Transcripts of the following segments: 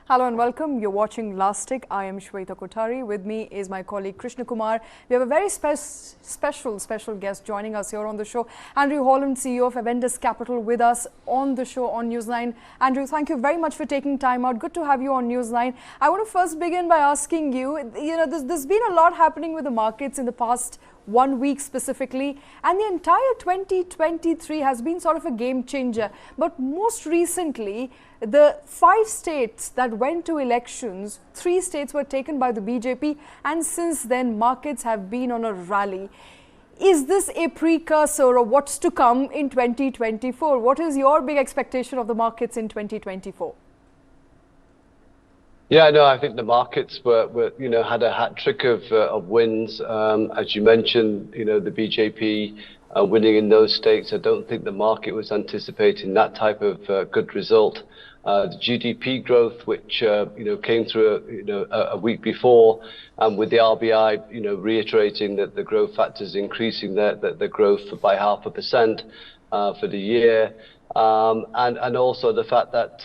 Hello and welcome. You're watching Last Tick. I am Shweta Kothari. With me is my colleague Krishna Kumar. We have a very special guest joining us here on the show. Andrew Holland, CEO of Avendus Capital, with us on the show on News9. Andrew, thank you very much for taking time out. Good to have you on News9. I want to first begin by asking you, there's been a lot happening with the markets in the past 1 week specifically, and the entire 2023 has been sort of a game changer. But most recently, the 5 states that went to elections, 3 states were taken by the BJP, and since then markets have been on a rally. Is this a precursor of what's to come in 2024? What is your big expectation of the markets in 2024? Yeah, no, I think the markets were had a hat trick of wins. As you mentioned, the BJP winning in those states. I don't think the market was anticipating that type of good result. The GDP growth, which came through a week before, with the RBI reiterating that the growth factors increasing the growth by 0.5% for the year. And also the fact that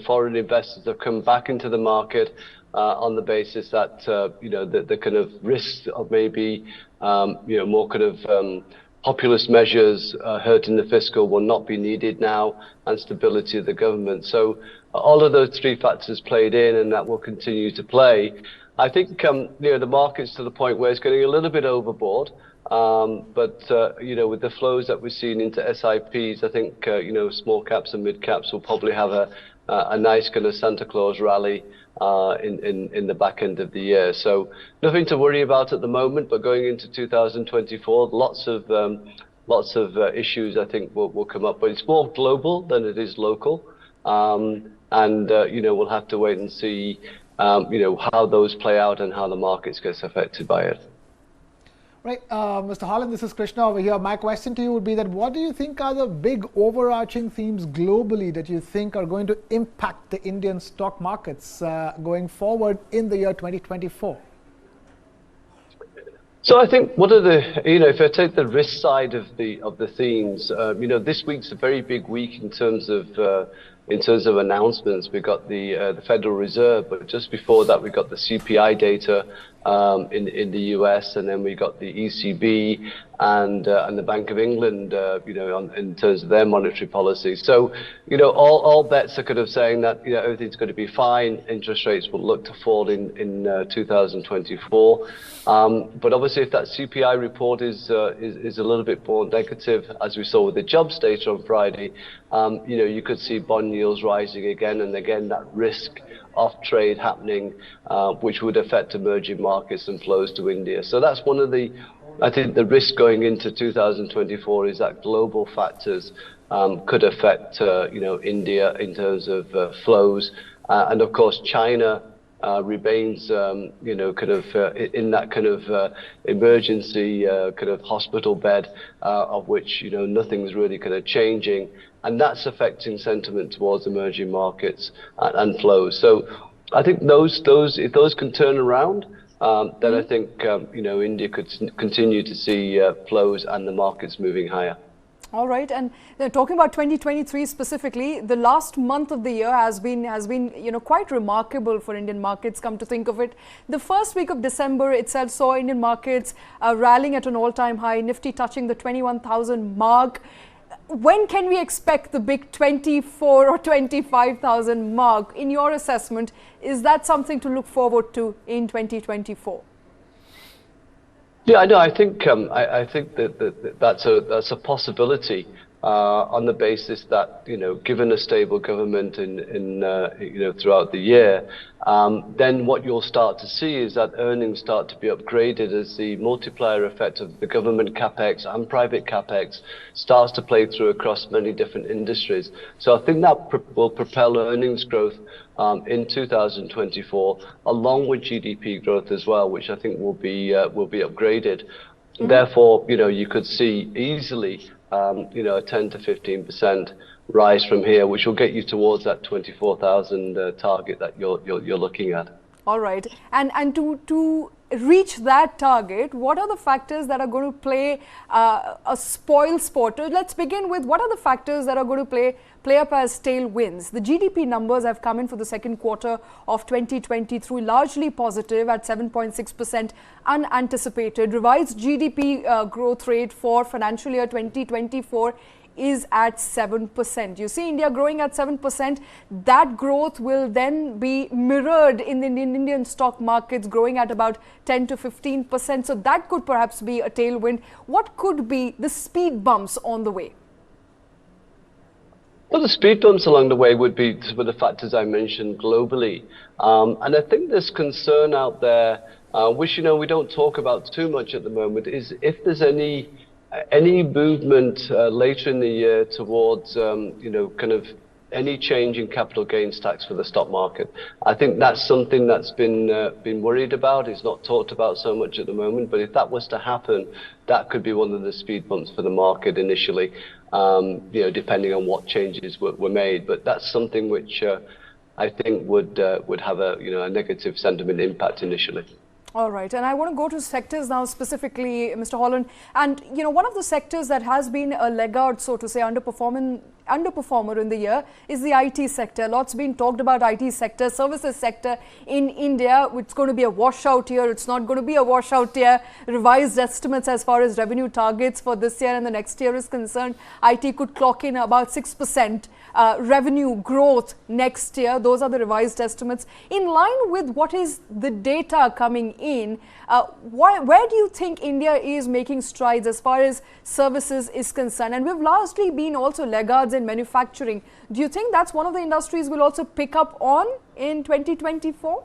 foreign investors have come back into the market on the basis that the kind of risks of maybe more kind of populist measures hurting the fiscal will not be needed now, and stability of the government. So all of those 3 factors played in, and that will continue to play. I think the market's to the point where it's getting a little bit overboard. But with the flows that we've seen into SIPs, I think small caps and mid caps will probably have a nice kind of Santa Claus rally in the back end of the year. So nothing to worry about at the moment, but going into 2024, lots of issues I think will come up, but it's more global than it is local. We'll have to wait and see how those play out and how the markets gets affected by it. Right, Mr. Holland, this is Krishna over here. My question to you would be that what do you think are the big overarching themes globally that you think are going to impact the Indian stock markets going forward in the year 2024? So I think one of the, if I take the risk side of the themes, this week's a very big week in terms of announcements. We got the Federal Reserve, but just before that we got the CPI data in the US, and then we got the ECB and the Bank of England, in terms of their monetary policy. So, all bets are kind of saying that everything's going to be fine. Interest rates will look to fall in 2024. But obviously, if that CPI report is a little bit more negative, as we saw with the jobs data on Friday, you could see bond yields rising again and again. That risk of trade happening, which would affect emerging markets and flows to India. So that's one of the, I think, the risk going into 2024 is that global factors could affect India in terms of flows, and of course China remains kind of in that kind of emergency kind of hospital bed, of which nothing's really kind of changing, and that's affecting sentiment towards emerging markets and flows. So I think if those can turn around, then I think India could continue to see flows and the markets moving higher. All right, and talking about 2023 specifically, the last month of the year has been quite remarkable for Indian markets. Come to think of it, the first week of December itself saw Indian markets rallying at an all-time high. Nifty touching the 21,000 mark. When can we expect the big 24 or 25,000 mark? In your assessment, is that something to look forward to in 2024? Yeah, I know. I think that's a possibility on the basis that given a stable government in throughout the year, then what you'll start to see is that earnings start to be upgraded as the multiplier effect of the government capex and private capex starts to play through across many different industries. So I think that will propel earnings growth in 2024, along with GDP growth as well, which I think will be upgraded. Mm-hmm. Therefore, you could see easily a 10 to 15% rise from here, which will get you towards that 24,000 target that you're looking at. All right, and to reach that target, what are the factors that are going to play a spoil sport? Let's begin with what are the factors that are going to play up as tailwinds. The GDP numbers have come in for the second quarter of 2023 largely positive at 7.6%, unanticipated. Revised GDP growth rate for financial year 2024 is at 7%. You see India growing at 7%. That growth will then be mirrored in the Indian stock markets growing at about 10 to 15%. So that could perhaps be a tailwind. What could be the speed bumps on the way? Well, the speed bumps along the way would be some of the factors I mentioned globally. And I think there's concern out there, which, we don't talk about too much at the moment, is if there's any movement later in the year towards, kind of any change in capital gains tax for the stock market. I think that's something that's been worried about. It's not talked about so much at the moment, but if that was to happen, that could be one of the speed bumps for the market initially, depending on what changes were made. But that's something which I think would have a negative sentiment impact initially. All right, and I want to go to sectors now specifically, Mr. Holland. And one of the sectors that has been a laggard, so to say, underperformer in the year is the IT sector. Lots been talked about IT sector, services sector in India. It's going to be a washout year. It's not going to be a washout year. Revised estimates as far as revenue targets for this year and the next year is concerned. IT could clock in about 6% revenue growth next year. Those are the revised estimates. In line with what is the data coming in, where do you think India is making strides as far as services is concerned? And we've largely been also laggards in manufacturing. Do you think that's one of the industries we'll also pick up on in 2024?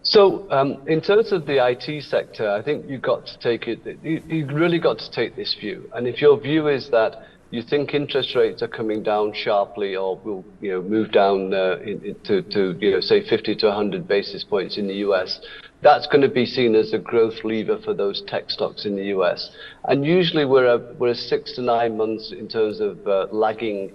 So in terms of the IT sector, I think you've got to take it, you've really got to take this view. And if your view is that you think interest rates are coming down sharply or will move down to say 50 to 100 basis points in the US, that's going to be seen as a growth lever for those tech stocks in the US. And usually we're 6 to 9 months in terms of lagging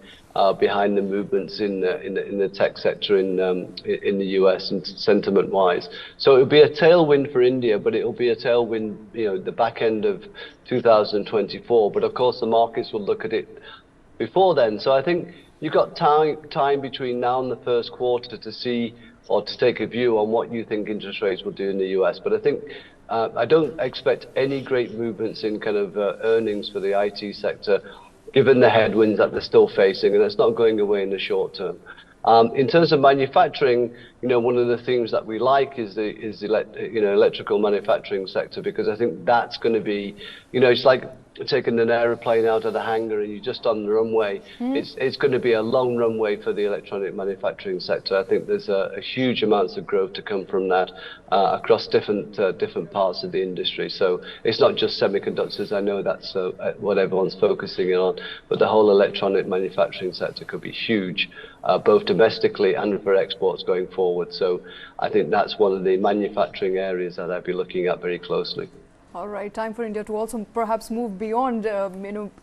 behind the movements in the tech sector in the US and sentiment-wise. So it'll be a tailwind for India, but it'll be a tailwind, the back end of 2024. But of course, the markets will look at it before then. So I think you've got time between now and the first quarter to see or to take a view on what you think interest rates will do in the US. But I think I don't expect any great movements in kind of earnings for the IT sector, given the headwinds that they're still facing, and it's not going away in the short term. In terms of manufacturing, one of the things that we like is the electrical manufacturing sector, because I think that's going to be, it's like taking an aeroplane out of the hangar and you're just on the runway. It's going to be a long runway for the electronic manufacturing sector. I think there's a huge amounts of growth to come from that across different parts of the industry. So it's not just semiconductors. I know that's what everyone's focusing on, but the whole electronic manufacturing sector could be huge, both domestically and for exports going forward. So I think that's one of the manufacturing areas that I'd be looking at very closely. All right, time for India to also perhaps move beyond,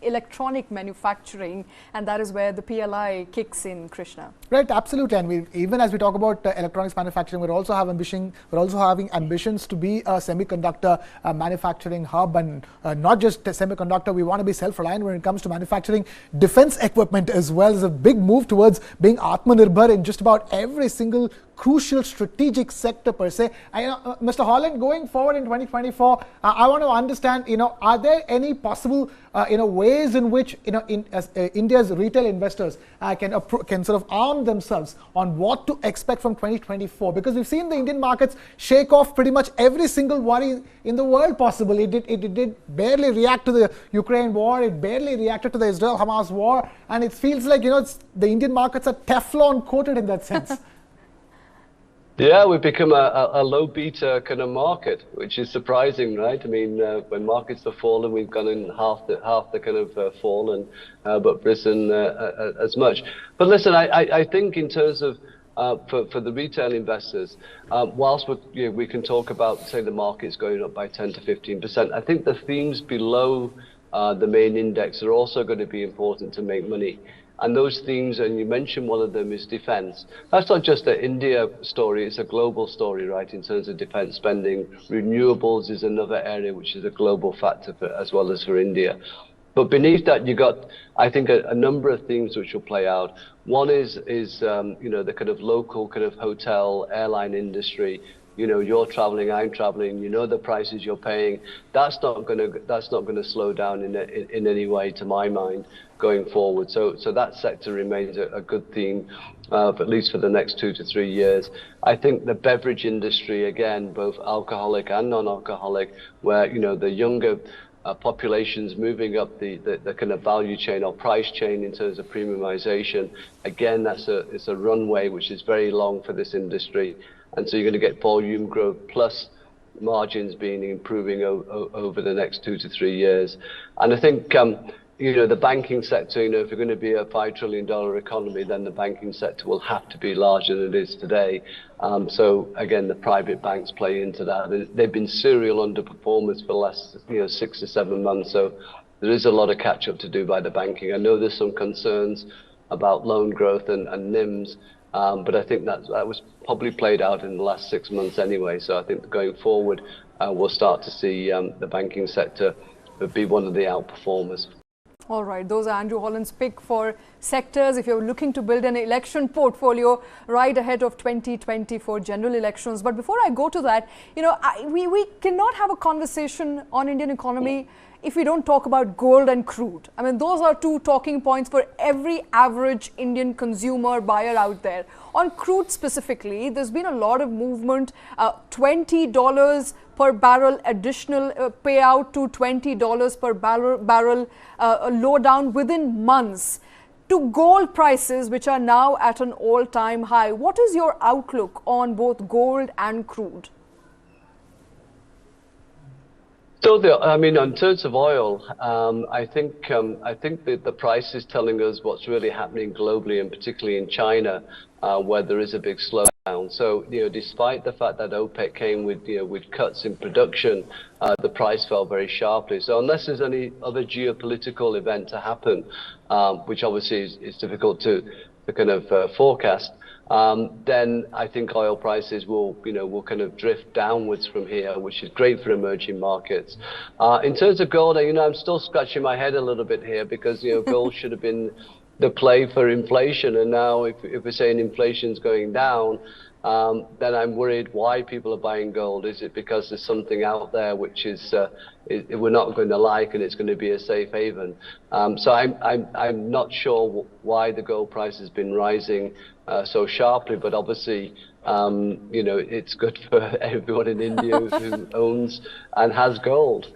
electronic manufacturing, and that is where the PLI kicks in, Krishna. Right, absolutely. And even as we talk about electronics manufacturing, we're also having ambitions to be a semiconductor manufacturing hub, and not just a semiconductor. We want to be self-reliant when it comes to manufacturing defense equipment as well. As a big move towards being Atmanirbhar in just about every single crucial strategic sector per se. Mr. Holland, going forward in 2024, I want to understand, are there any possible, ways in which, India's retail investors can sort of arm themselves on what to expect from 2024? Because we've seen the Indian markets shake off pretty much every single worry in the world possible. It did barely react to the Ukraine war. It barely reacted to the Israel-Hamas war. And it feels like, the Indian markets are Teflon coated in that sense. Yeah, we've become a low beta kind of market, which is surprising, right? I mean, when markets have fallen, we've gone in half the kind of fall, but risen as much. But listen, I think in terms of for the retail investors, whilst we can talk about, say, the market's going up by 10 to 15%, I think the themes below the main index are also going to be important to make money. And those themes, and you mentioned one of them, is defense. That's not just an India story, it's a global story, right, in terms of defense spending. Renewables is another area which is a global factor as well as for India. But beneath that, you got, I think, a number of themes which will play out. One is the kind of local kind of hotel, airline industry. You're traveling, I'm traveling. The prices you're paying. That's not going to slow down in any way, to my mind, going forward. So that sector remains a good theme, at least for the next 2 to 3 years. I think the beverage industry, again, both alcoholic and non-alcoholic, where the younger populations moving up the kind of value chain or price chain in terms of premiumization. Again, it's a runway which is very long for this industry, and so you're going to get volume growth plus margins improving over the next 2 to 3 years. And I think the banking sector, if you're going to be a $5 trillion economy, then the banking sector will have to be larger than it is today. So again, the private banks play into that. They've been serial underperformers for the last 6 to 7 months. So there is a lot of catch up to do by the banking. I know there's some concerns about loan growth and NIMs, but I think that was probably played out in the last 6 months anyway. So I think going forward, we'll start to see the banking sector be one of the outperformers. All right, those are Andrew Holland's pick for sectors if you're looking to build an election portfolio right ahead of 2024 general elections. But before I go to that, we cannot have a conversation on Indian economy if we don't talk about gold and crude. I mean, those are two talking points for every average Indian consumer buyer out there. On crude specifically, there's been a lot of movement, $20 per barrel additional payout to $20 per barrel low down within months, to gold prices which are now at an all-time high. What is your outlook on both gold and crude? So, in terms of oil, I think that the price is telling us what's really happening globally, and particularly in China, where there is a big slowdown. So, despite the fact that OPEC came with cuts in production, the price fell very sharply. So, unless there's any other geopolitical event to happen, which obviously is difficult to kind of forecast, then I think oil prices will kind of drift downwards from here, which is great for emerging markets. In terms of gold, I'm still scratching my head a little bit here because gold should have been the play for inflation, and now if we're saying inflation's going down, then I'm worried why people are buying gold. Is it because there's something out there which is we're not going to like, and it's going to be a safe haven? So I'm not sure why the gold price has been rising so sharply, but obviously it's good for everyone in India who owns and has gold.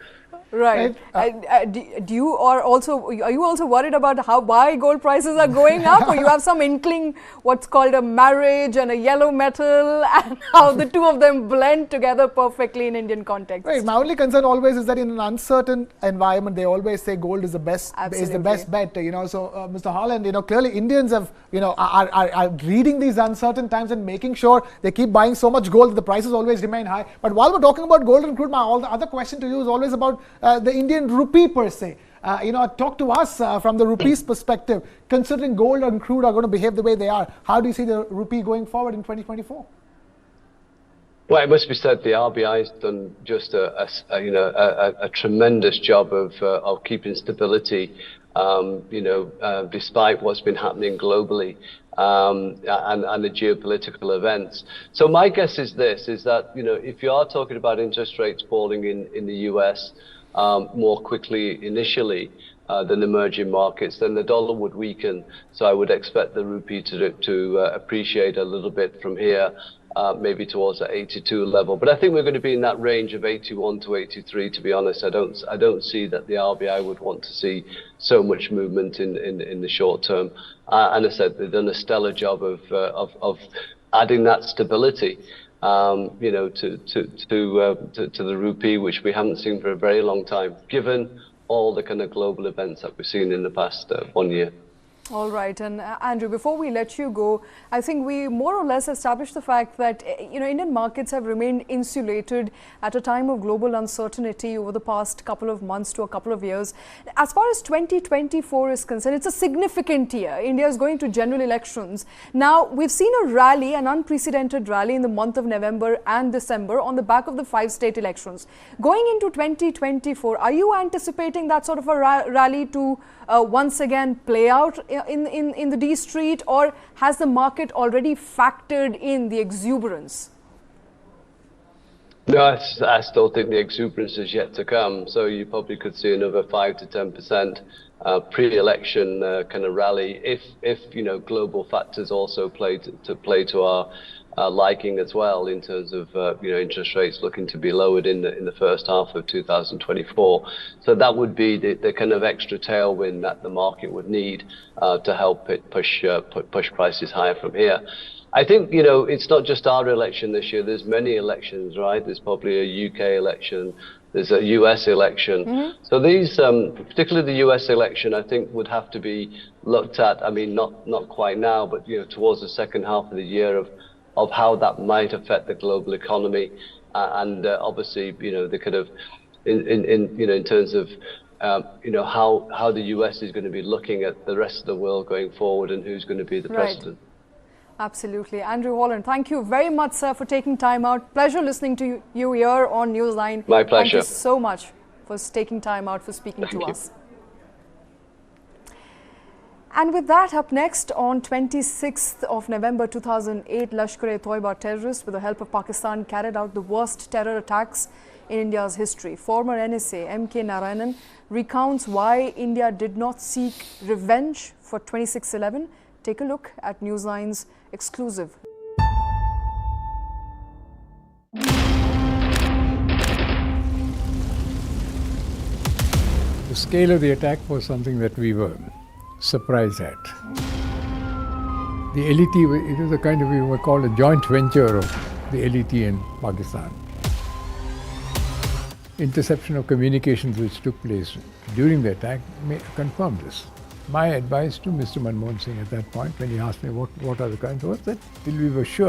Right. Are you also worried about why gold prices are going up, or you have some inkling what's called a marriage and a yellow metal, and how the two of them blend together perfectly in Indian context? Right. My only concern always is that in an uncertain environment, they always say gold is the best bet. So, Mr. Holland, clearly Indians have are reading these uncertain times and making sure they keep buying so much gold that the prices always remain high. But while we're talking about gold and crude, my other question to you is always about the Indian rupee per se. Talk to us from the rupee's perspective. Considering gold and crude are going to behave the way they are, how do you see the rupee going forward in 2024? Well, it must be said the RBI has done just a tremendous job of keeping stability, despite what's been happening globally and the geopolitical events. So my guess is that if you are talking about interest rates falling in the US more quickly initially than emerging markets, then the dollar would weaken. So I would expect the rupee to appreciate a little bit from here, maybe towards the 82 level. But I think we're going to be in that range of 81 to 83. To be honest, I don't see that the RBI would want to see so much movement in the short term. And I said they've done a stellar job of adding that stability. To the rupee, which we haven't seen for a very long time, given all the kind of global events that we've seen in the past 1 year. All right, and Andrew, before we let you go, I think we more or less established the fact that Indian markets have remained insulated at a time of global uncertainty over the past couple of months to a couple of years. As far as 2024 is concerned, it's a significant year. India is going to general elections. Now, we've seen a rally, an unprecedented rally in the month of November and December on the back of the 5 state elections. Going into 2024, are you anticipating that sort of a rally to once again play out in the D Street, or has the market already factored in the exuberance? No, I still think the exuberance is yet to come. So you probably could see another 5 to 10% pre-election kind of rally if global factors also play to our liking as well, in terms of interest rates looking to be lowered in the first half of 2024. So that would be the kind of extra tailwind that the market would need to help it push prices higher from here. I think it's not just our election this year. There's many elections, right? There's probably a UK election. There's a US election. Mm-hmm. So these, particularly the US election, I think would have to be looked at. I mean, not quite now, but towards the second half of the year of how that might affect the global economy, and obviously, the kind of in terms of how the US is going to be looking at the rest of the world going forward, and who's going to be the president. Absolutely. Andrew Holland, thank you very much, sir, for taking time out. Pleasure listening to you here on News9. My pleasure. Thank you so much for taking time out for speaking to us. And with that, up next, on 26th of November 2008, Lashkar-e-Toiba terrorists, with the help of Pakistan, carried out the worst terror attacks in India's history. Former NSA M.K. Narayanan recounts why India did not seek revenge for 26/11. Take a look at News9's exclusive. The scale of the attack was something that we were surprised at. The LET, it was a kind of, we were called a joint venture of the LET and Pakistan. Interception of communications which took place during the attack confirmed this. My advice to Mr. Manmohan Singh at that point, when he asked me what are the kinds, was that till we were sure